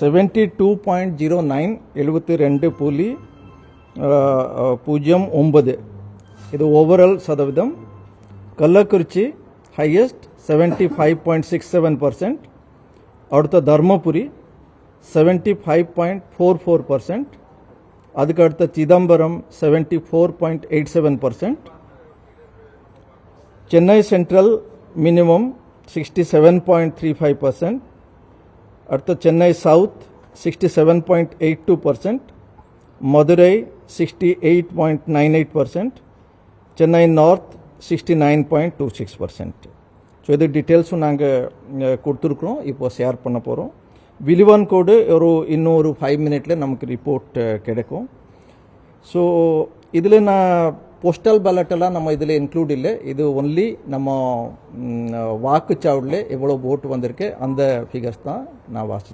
72.09 72.09 இது ஓவரால் சதவீதம். கள்ளக்குறிச்சி ஹையஸ்ட் 75.67%. அடுத்த தர்மபுரி 75.44%. அதுக்கு அடுத்த சிதம்பரம் 74.87%. Chennai central minimum 67.35%. அடுத்த Chennai south 67.82%. Madurai 68.98%. Chennai north 69.26%. So இது டீட்டெயில்ஸும் நாங்கள் கொடுத்துருக்குறோம், இப்போ ஷேர் பண்ண போகிறோம். விலிவான் கோடு இன்னொரு 5 மினிட்ல நமக்கு ரிப்போர்ட் கிடைக்கும். ஸோ இதில் நான் போஸ்டல் பேலட்டெல்லாம் நம்ம இதில் இன்க்ளூட் இல்லை. இது ஒன்லி நம்ம வாக்குச்சாவடியில் எவ்வளோ ஓட்டு வந்திருக்கு அந்த ஃபிகர்ஸ் தான் நான் வாசிச்சு